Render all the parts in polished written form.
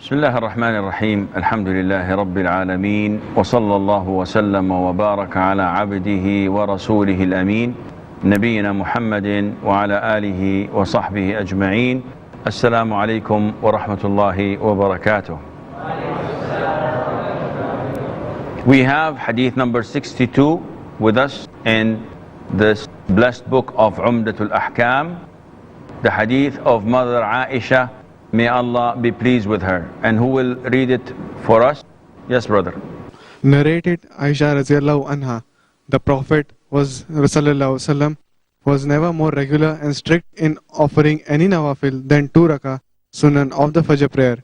بسم الله الرحمن الرحيم الحمد لله رب العالمين وصلى الله وسلم وبارك على عبده ورسوله الأمين نبينا محمد وعلى آله وصحبه أجمعين. السلام عليكم ورحمة الله وبركاته. We have hadith number 62 with us in this blessed book of Umdatul Ahkaam, the hadith of Mother Aisha, may Allah be pleased with her. And who will read it for us? Yes, brother. Narrated Aisha radiallahu anha, the Prophet was never more regular and strict in offering any nawafil than 2 rakah sunan of the Fajr prayer.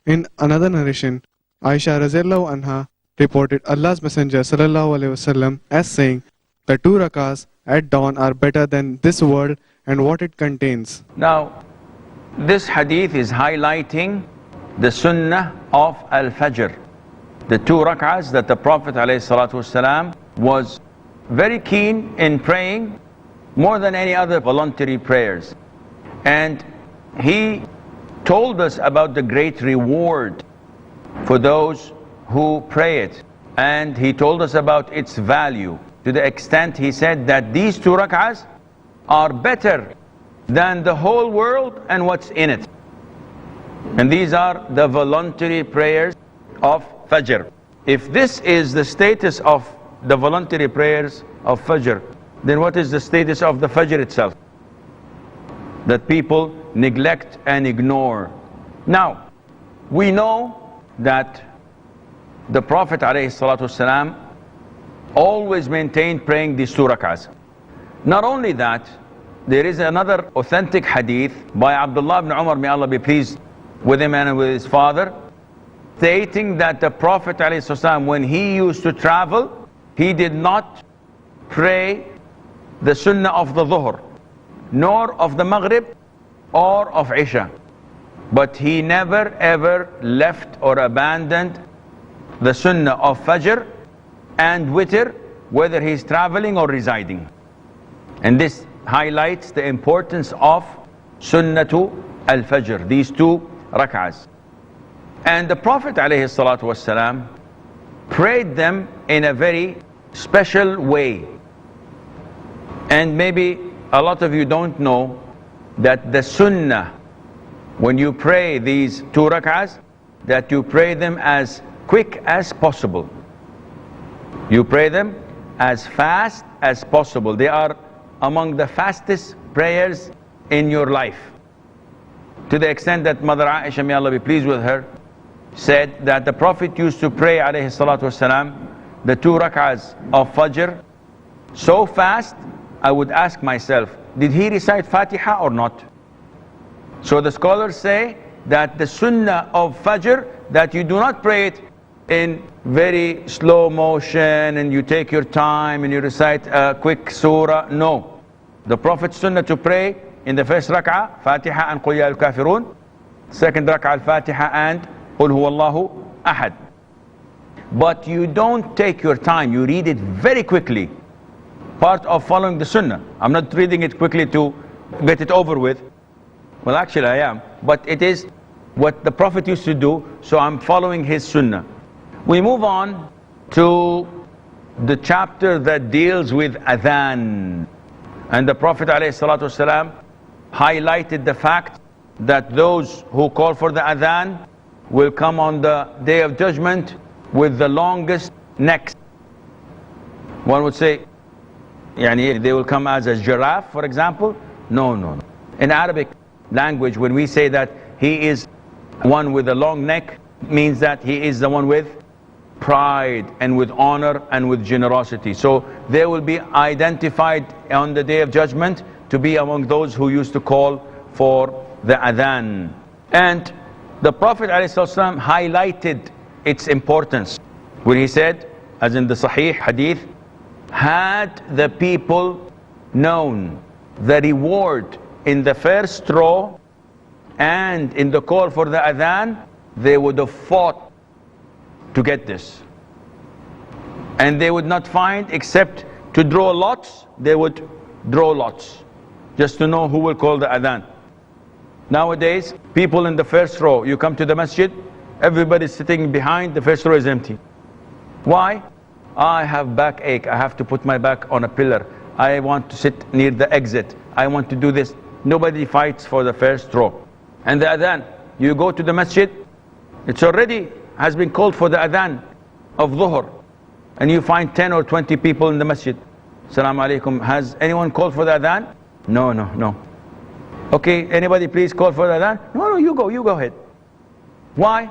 In another narration, Aisha radiallahu anha reported Allah's Messenger sallallahu alaihi wasallam as saying, the 2 rakahs at dawn are better than this world and what it contains. Now, this hadith is highlighting the sunnah of al-Fajr, the 2 rak'ahs that the Prophet ﷺ was very keen in praying more than any other voluntary prayers. And he told us about the great reward for those who pray it. And he told us about its value to the extent he said that these 2 rak'ahs are better than the whole world and what's in it. And these are the voluntary prayers of Fajr. If this is the status of the voluntary prayers of Fajr, then what is the status of the Fajr itself? That people neglect and ignore. Now, we know that the Prophet ﷺ always maintained praying these 2 rak'ahs. Not only that, there is another authentic hadith by Abdullah ibn Umar, may Allah be pleased with him and with his father, stating that the Prophet ﷺ, when he used to travel, he did not pray the sunnah of the Dhuhr, nor of the Maghrib, or of Isha. But he never ever left or abandoned the sunnah of Fajr and Witr, whether he's traveling or residing. And this highlights the importance of Sunnatu al-Fajr, these 2 rak'ahs. And the Prophet ﷺ prayed them in a very special way. And maybe a lot of you don't know that the Sunnah, when you pray these 2 rak'ahs, that you pray them as quick as possible. You pray them as fast as possible. They are among the fastest prayers in your life. To the extent that Mother Aisha, may Allah be pleased with her, said that the Prophet used to pray alayhi salatu wasalam, the 2 rak'ahs of Fajr so fast, I would ask myself, did he recite Fatiha or not? So the scholars say that the sunnah of Fajr, that you do not pray it in very slow motion and you take your time and you recite a quick surah. No. The Prophet's sunnah to pray in the first rak'ah, Fatiha and Qul Ya al-Kafirun. Second rak'ah, al-Fatiha and Qul Huwallahu Ahad. But you don't take your time, you read it very quickly. Part of following the sunnah. I'm not reading it quickly to get it over with. Well, actually I am. But it is what the Prophet used to do, so I'm following his sunnah. We move on to the chapter that deals with adhan. And the Prophet ﷺ highlighted the fact that those who call for the adhan will come on the day of judgment with the longest necks. One would say, yani they will come as a giraffe, for example. No. In Arabic language, when we say that he is one with a long neck, means that he is the one with pride and with honor and with generosity. So they will be identified on the day of judgment to be among those who used to call for the adhan. And the Prophet ﷺ highlighted its importance when he said, as in the Sahih hadith, had the people known the reward in the first row and in the call for the adhan, they would have fought to get this. And they would not find, except to draw lots, they would draw lots just to know who will call the adhan. Nowadays, people in the first row, you come to the masjid, Everybody's sitting behind, the first row is empty. Why? I have backache, I have to put my back on a pillar. I want to sit near the exit. I want to do this. Nobody fights for the first row. And the adhan, you go to the masjid, it's already has been called for the adhan of dhuhr. And you find 10 or 20 people in the masjid. Assalamu alaikum, has anyone called for the adhan? No, no, no. Okay, anybody please call for the adhan? No, no, you go ahead. Why?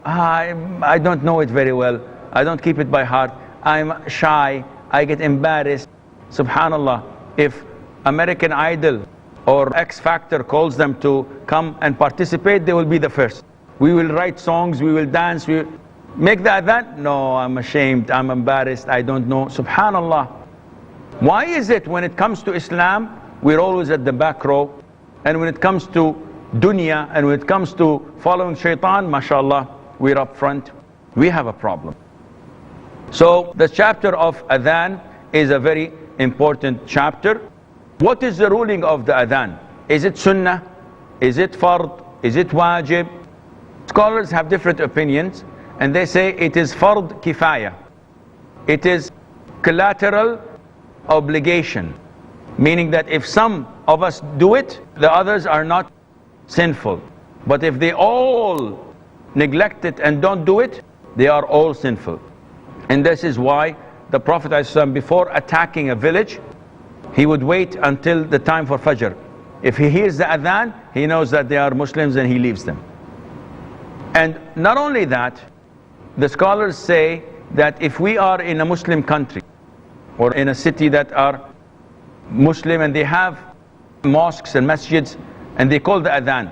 I don't know it very well. I don't keep it by heart. I'm shy. I get embarrassed. Subhanallah, if American Idol or X Factor calls them to come and participate, they will be the first. We will write songs, we will dance, we will make the adhan. No, I'm ashamed, I'm embarrassed, I don't know. Subhanallah. Why is it when it comes to Islam, we're always at the back row, and when it comes to dunya, and when it comes to following shaitan, mashallah, we're up front? We have a problem. So the chapter of adhan is a very important chapter. What is the ruling of the adhan? Is it sunnah? Is it fard? Is it wajib? Scholars have different opinions, and they say it is fard kifaya. It is collateral obligation, meaning that if some of us do it, the others are not sinful. But if they all neglect it and don't do it, they are all sinful. And this is why the Prophet ﷺ, before attacking a village, he would wait until the time for Fajr. If he hears the adhan, he knows that they are Muslims and he leaves them. And not only that, the scholars say that if we are in a Muslim country or in a city that are Muslim and they have mosques and masjids and they call the adhan,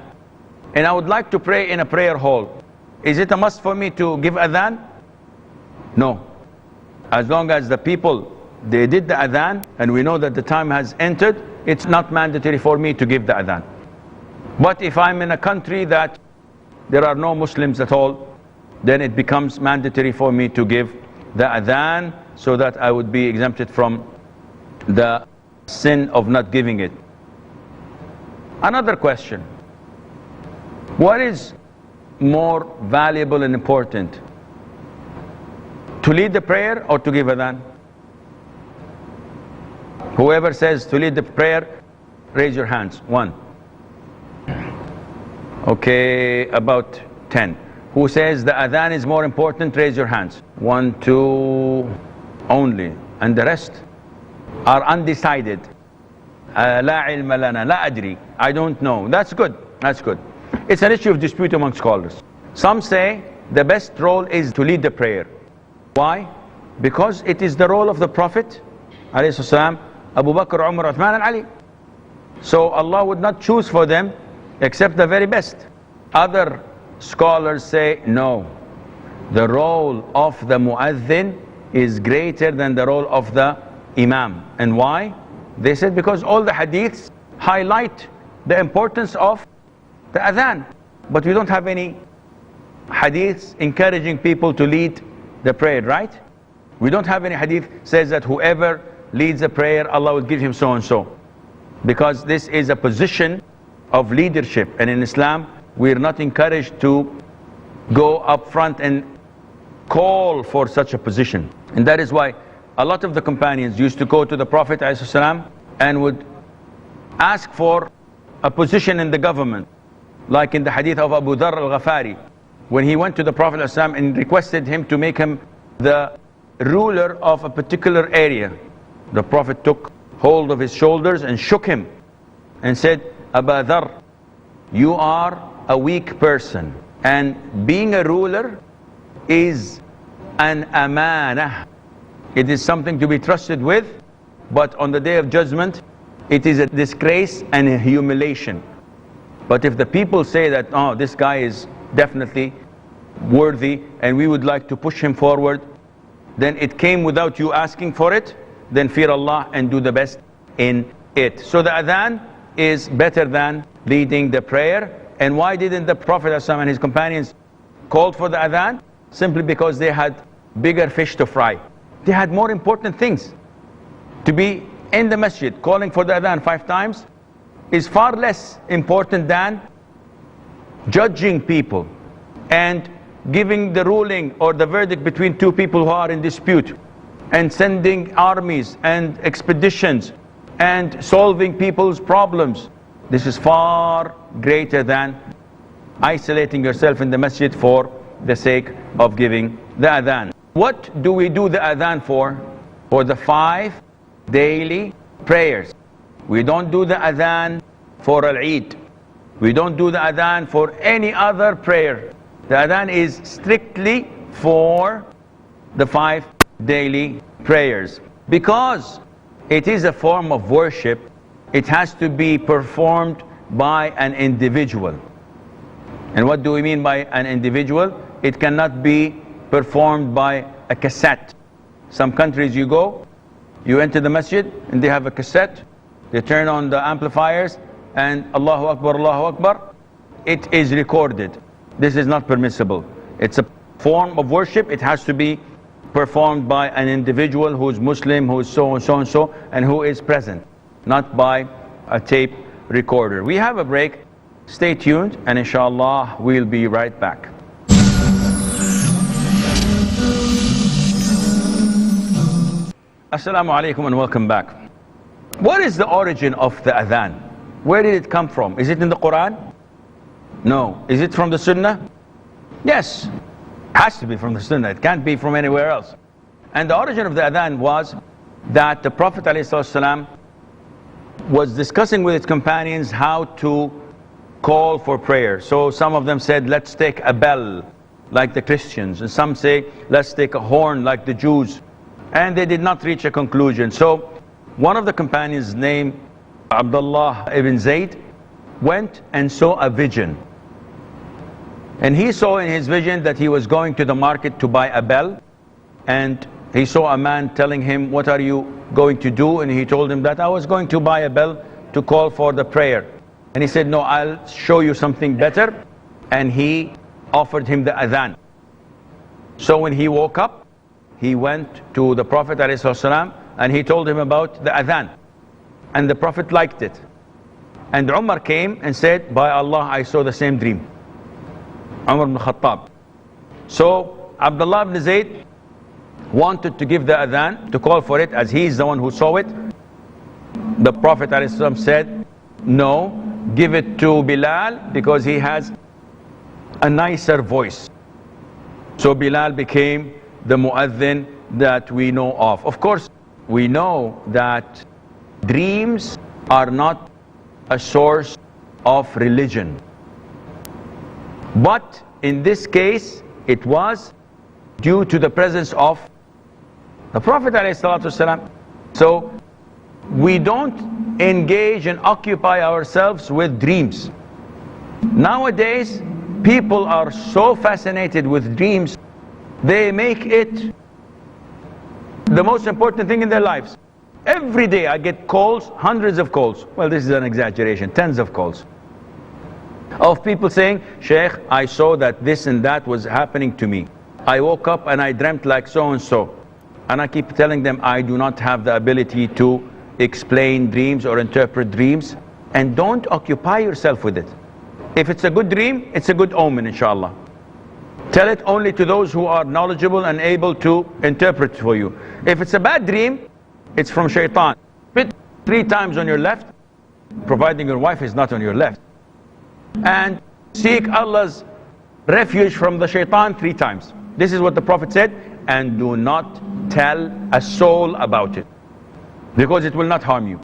and I would like to pray in a prayer hall, is it a must for me to give adhan? No. As long as the people, they did the adhan and we know that the time has entered, it's not mandatory for me to give the adhan. But if I'm in a country that there are no Muslims at all, then it becomes mandatory for me to give the adhan, so that I would be exempted from the sin of not giving it. Another question: what is more valuable and important, to lead the prayer or to give adhan? Whoever says to lead the prayer, raise your hands. 1. Okay, about 10. Who says the adhan is more important, raise your hands. 1, 2 only. And the rest are undecided. لا علم لنا, لا أدري, I don't know. That's good, that's good. It's an issue of dispute among scholars. Some say the best role is to lead the prayer. Why? Because it is the role of the Prophet ﷺ, Abu Bakr, Umar, Uthman and Ali. So Allah would not choose for them except the very best. Other scholars say no, the role of the muazzin is greater than the role of the imam. And why? They said because all the hadiths highlight the importance of the adhan, but we don't have any hadiths encouraging people to lead the prayer, right? We don't have any hadith says that whoever leads a prayer, Allah will give him so and so, because this is a position of leadership, and in Islam we are not encouraged to go up front and call for such a position. And that is why a lot of the companions used to go to the Prophet ﷺ and would ask for a position in the government, like in the hadith of Abu Dharr al-Ghafari, when he went to the Prophet ﷺ and requested him to make him the ruler of a particular area. The Prophet took hold of his shoulders and shook him and said, Abu Dharr, you are a weak person, and being a ruler is an amanah. It is something to be trusted with, but on the day of judgment it is a disgrace and a humiliation. But if the people say that, oh, this guy is definitely worthy and we would like to push him forward, then it came without you asking for it, then fear Allah and do the best in it. So the adhan is better than leading the prayer. And why didn't the Prophet ﷺ and his companions call for the adhan? Simply because they had bigger fish to fry. They had more important things. To be in the masjid calling for the adhan 5 times is far less important than judging people and giving the ruling or the verdict between two people who are in dispute, and sending armies and expeditions and solving people's problems. This is far greater than isolating yourself in the masjid for the sake of giving the adhan. What do we do the adhan for? For the 5 daily prayers. We don't do the adhan for Al-Eid. We don't do the adhan for any other prayer. The adhan is strictly for the 5 daily prayers. Because it is a form of worship, it has to be performed by an individual. And what do we mean by an individual? It cannot be performed by a cassette. Some countries you go, you enter the masjid and they have a cassette, they turn on the amplifiers and Allahu Akbar, Allahu Akbar, it is recorded. This is not permissible. It's a form of worship. It has to be performed by an individual who is Muslim, who is so and so and so, and who is present, not by a tape recorder. We have a break. Stay tuned, and inshallah we'll be right back. Assalamu alaikum and welcome back. What is the origin of the adhan? Where did it come from? Is it in the Quran? No. Is it from the Sunnah? Yes. It has to be from the Sunnah. It can't be from anywhere else. And the origin of the adhan was that the Prophet ﷺ was discussing with his companions how to call for prayer. So some of them said, let's take a bell like the Christians, and some say, let's take a horn like the Jews. And they did not reach a conclusion. So one of the companions named Abdullah ibn Zayd went and saw a vision. And he saw in his vision that he was going to the market to buy a bell, and he saw a man telling him, what are you going to do? And he told him that I was going to buy a bell to call for the prayer. And he said, no, I'll show you something better. And he offered him the adhan. So when he woke up, he went to the Prophet ﷺ and he told him about the adhan. And the Prophet liked it. And Umar came and said, by Allah, I saw the same dream. Umar ibn Khattab. So Abdullah ibn Zayd wanted to give the adhan, to call for it, as he is the one who saw it. The Prophet ﷺ said, no, give it to Bilal because he has a nicer voice. So Bilal became the mu'adhin that we know of. Of course, we know that dreams are not a source of religion. But in this case, it was due to the presence of the Prophet ﷺ. So we don't engage and occupy ourselves with dreams. Nowadays, people are so fascinated with dreams, they make it the most important thing in their lives. Every day I get calls, hundreds of calls. Well, this is an exaggeration, tens of calls. Of people saying, Sheikh, I saw that this and that was happening to me. I woke up and I dreamt like so and so. And I keep telling them I do not have the ability to explain dreams or interpret dreams. And don't occupy yourself with it. If it's a good dream, it's a good omen, inshallah. Tell it only to those who are knowledgeable and able to interpret for you. If it's a bad dream, it's from shaitan. Spit 3 times on your left, providing your wife is not on your left. And seek Allah's refuge from the shaitan 3 times. This is what the Prophet said, and do not tell a soul about it, because it will not harm you.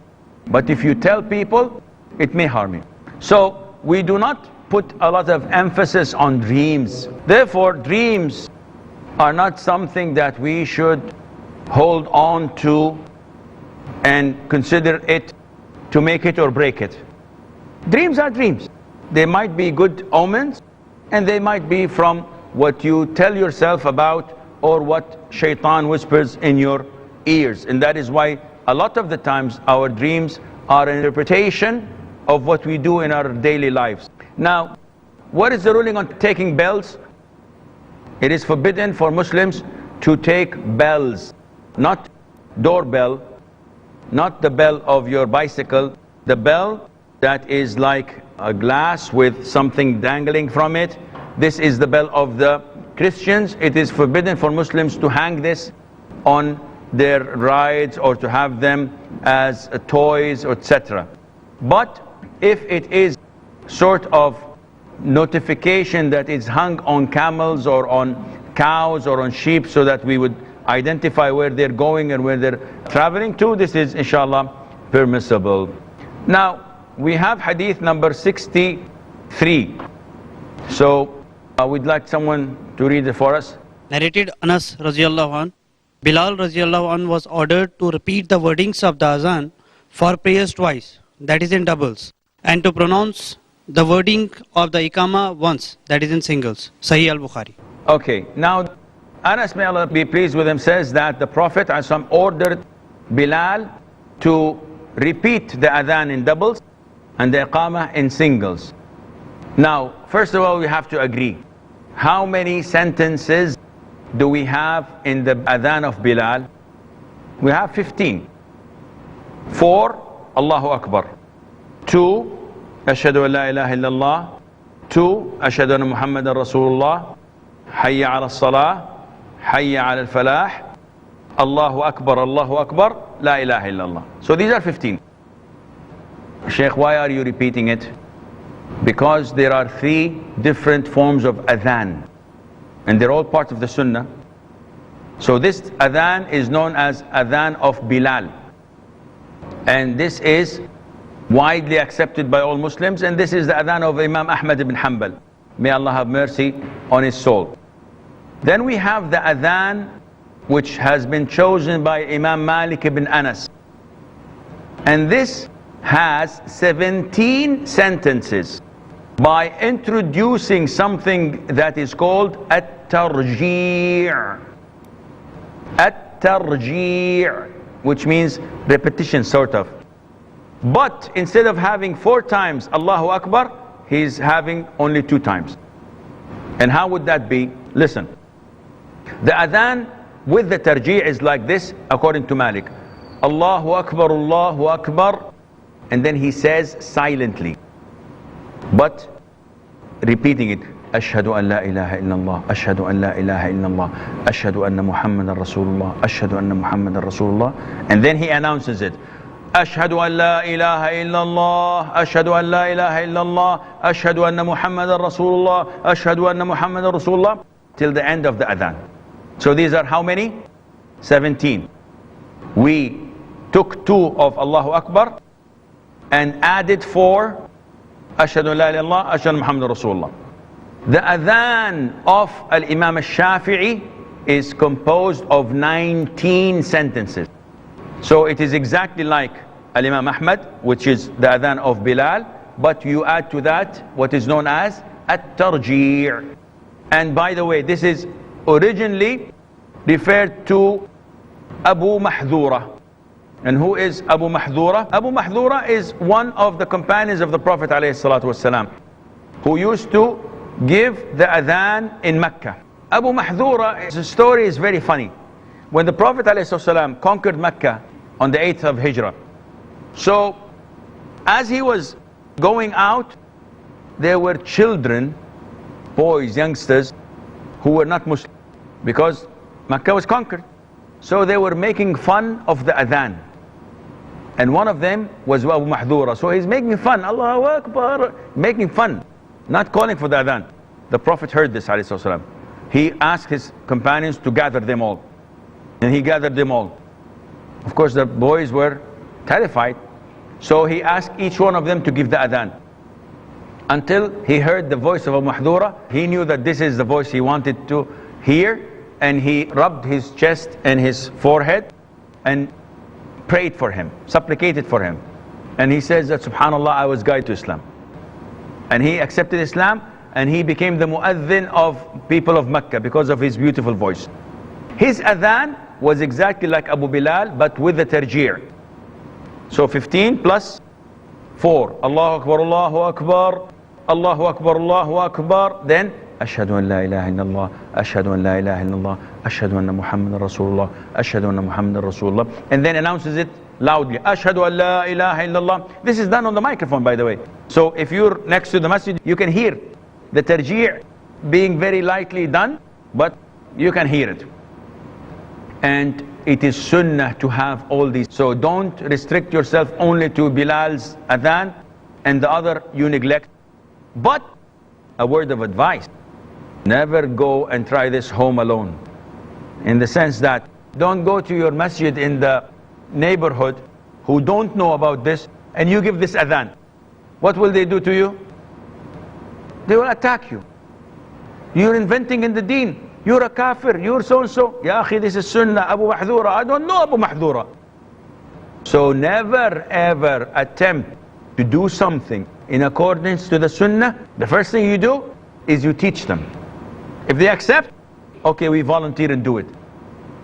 But if you tell people, it may harm you. So we do not put a lot of emphasis on dreams. Therefore, dreams are not something that we should hold on to and consider it to make it or break it. Dreams are dreams. They might be good omens, and they might be from what you tell yourself about or what shaitan whispers in your ears. And that is why a lot of the times our dreams are an interpretation of what we do in our daily lives. Now, what is the ruling on taking bells? It is forbidden for Muslims to take bells, not doorbell, not the bell of your bicycle, the bell that is like a glass with something dangling from it. This is the bell of the Christians, it is forbidden for Muslims to hang this on their rides or to have them as toys, etc. But if it is sort of notification that is hung on camels or on cows or on sheep so that we would identify where they're going and where they're traveling to, this is inshallah permissible. Now we have hadith number 63. So we'd like someone to read it for us. Narrated Anas radiallahu an, Bilal radiallahu an was ordered to repeat the wordings of the azan for prayers twice, that is in doubles, and to pronounce the wording of the iqama once, that is in singles. Sahih al-Bukhari. Okay, now Anas, may Allah be pleased with him, says that the Prophet ﷺ ordered Bilal to repeat the adhan in doubles and the iqama in singles. Now, first of all, we have to agree. How many sentences do we have in the adhan of Bilal? We have 15. 4, Allahu Akbar. 2, Ashhadu an la ilaha illallah. 2, Ashhadu anna Muhammadan Rasulullah. Hayya ala salah. Hayya ala falah. Allahu Akbar, la ilaha illallah. So these are 15. Shaykh, why are you repeating it? Because there are 3 different forms of adhan, and they're all part of the sunnah. So this adhan is known as adhan of Bilal, and this is widely accepted by all Muslims, and this is the adhan of Imam Ahmad ibn Hanbal. May Allah have mercy on his soul. Then we have the adhan which has been chosen by Imam Malik ibn Anas, and this has 17 sentences by introducing something that is called at-tarji'. At-tarji', which means repetition, sort of. But instead of having 4 times Allahu Akbar, he's having only 2 times. And how would that be? Listen. The adhan with the tarji' is like this, according to Malik. Allahu Akbar, Allahu Akbar. And then he says silently, but repeating it. Ashhadu an la ilaha illallah. Ashhadu an la ilaha illallah. Ashhadu anna Muhammadan Rasulullah. Ashhadu anna Muhammadan Rasulullah. And then he announces it. Ashhadu an la ilaha illallah. Ashhadu an la ilaha illallah. Ashhadu anna Muhammadan Rasulullah. Ashhadu anna Muhammadan Rasulullah. Till the end of the adhan. So these are how many? 17. We took 2 of Allahu Akbar and added 4 Ashhadu an la ilaha illallah, Ashhadu anna Muhammadan Rasulullah. The adhan of Al-Imam Al-Shafi'i is composed of 19 sentences. So it is exactly like Al-Imam Ahmad, which is the adhan of Bilal, but you add to that what is known as at-tarji'. And by the way, this is originally referred to Abu Mahdura. And who is Abu Mahdura? Abu Mahdura is one of the companions of the Prophet ﷺ, who used to give the adhan in Mecca. Abu Mahdura, his story is very funny. When the Prophet ﷺ conquered Mecca on the 8th of Hijrah, so as he was going out, there were children, boys, youngsters, who were not Muslim, because Mecca was conquered. So they were making fun of the adhan. And one of them was Abu Mahdura. So he's making fun, Allahu Akbar, making fun, not calling for the adhan. The Prophet heard this, ﷺ. He asked his companions to gather them all. And he gathered them all. Of course, the boys were terrified. So he asked each one of them to give the adhan. Until he heard the voice of Abu Mahdura, he knew that this is the voice he wanted to hear. And he rubbed his chest and his forehead and prayed for him, supplicated for him. And he says that, subhanallah, I was guided to Islam. And he accepted Islam, and he became the mu'adhin of people of Mecca because of his beautiful voice. His adhan was exactly like Abu Bilal, but with the tarji'. So 15 plus 4. Allahu Akbar, Allahu Akbar, Allahu Akbar, Allahu Akbar. Then Ashhadu an la ilaha illallah, Ashhadu an la ilaha illallah, Ashhadu anna Muhammadan Rasulullah, Ashhadu anna Muhammadan Rasulullah. And then announces it loudly. Ashhadu an la ilaha illallah. This is done on the microphone, by the way. So if you're next to the masjid, you can hear the tarji' being very lightly done, but you can hear it. And it is sunnah to have all these. So don't restrict yourself only to Bilal's adhan and the other you neglect. But a word of advice, never go and try this home alone. In the sense that don't go to your masjid in the neighborhood who don't know about this and you give this adhan. What will they do to you? They will attack you. You're inventing in the deen. You're a kafir, you're so-and-so. Ya akhi, this is sunnah, Abu Mahdura. I don't know Abu Mahdura. So never ever attempt to do something in accordance to the sunnah. The first thing you do is you teach them. If they accept, okay, we volunteer and do it.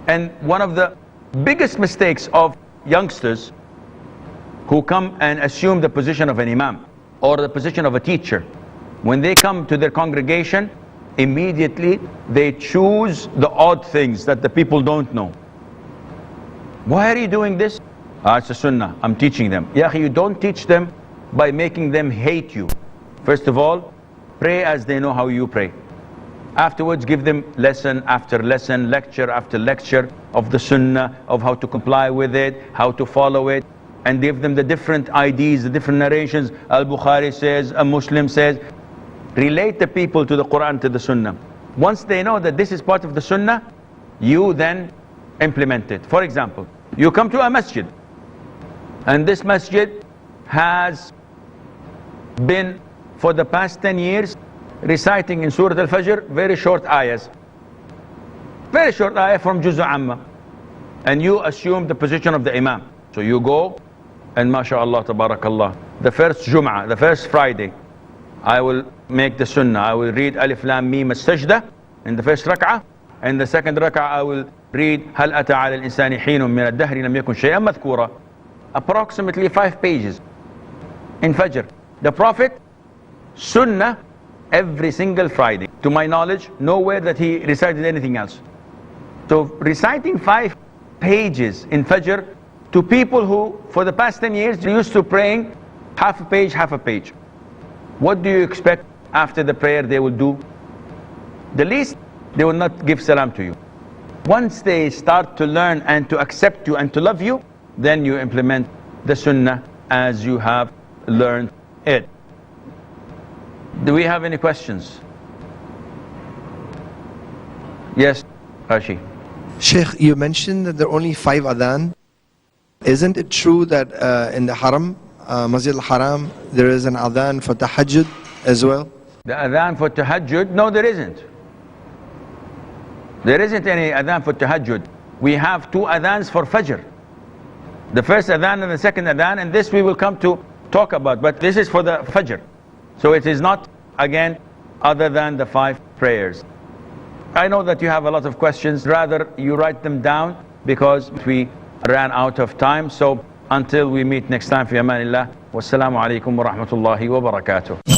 And one of the biggest mistakes of youngsters who come and assume the position of an imam or the position of a teacher, when they come to their congregation, immediately they choose the odd things that the people don't know. Why are you doing this? It's a sunnah, I'm teaching them. Yeah, you don't teach them by making them hate you. First of all, pray as they know how you pray. Afterwards, give them lesson after lesson, lecture after lecture of the sunnah, of how to comply with it, how to follow it, and give them the different IDs, the different narrations. Al-Bukhari says, a Muslim says. Relate the people to the Quran, to the sunnah. Once they know that this is part of the sunnah, you then implement it. For example, you come to a masjid, and this masjid has been for the past 10 years reciting in Surah Al-Fajr very short ayahs. Very short ayah from Juz' Amma. And you assume the position of the imam. So you go and mashallah, tabarakallah. The first Jum'ah, the first Friday, I will make the sunnah. I will read Alif Lam Mim As-Sajda in the first rak'ah. And the second rak'ah I will read Hal Ata 'ala al-insani hinun min ad-dahri lam yakun shay'an madhkura. Approximately 5 pages in Fajr. The Prophet, sunnah, every single Friday. To my knowledge, nowhere that he recited anything else. So reciting 5 pages in Fajr to people who for the past 10 years used to praying half a page, half a page. What do you expect after the prayer they will do? The least, they will not give salam to you. Once they start to learn and to accept you and to love you, then you implement the sunnah as you have learned it. Do we have any questions? Yes, Ashi. Sheikh, you mentioned that there are only 5 adhan. Isn't it true that in the Haram, Masjid al-Haram, there is an adhan for tahajjud as well? The adhan for tahajjud? No, there isn't. There isn't any adhan for tahajjud. We have 2 adhans for Fajr. The first adhan and the second adhan, and this we will come to talk about, but this is for the Fajr. So it is not, again, other than the 5 prayers. I know that you have a lot of questions. Rather, you write them down because we ran out of time. So until we meet next time, fi amanillah. Wassalamu alaikum wa rahmatullahi wa barakatuh.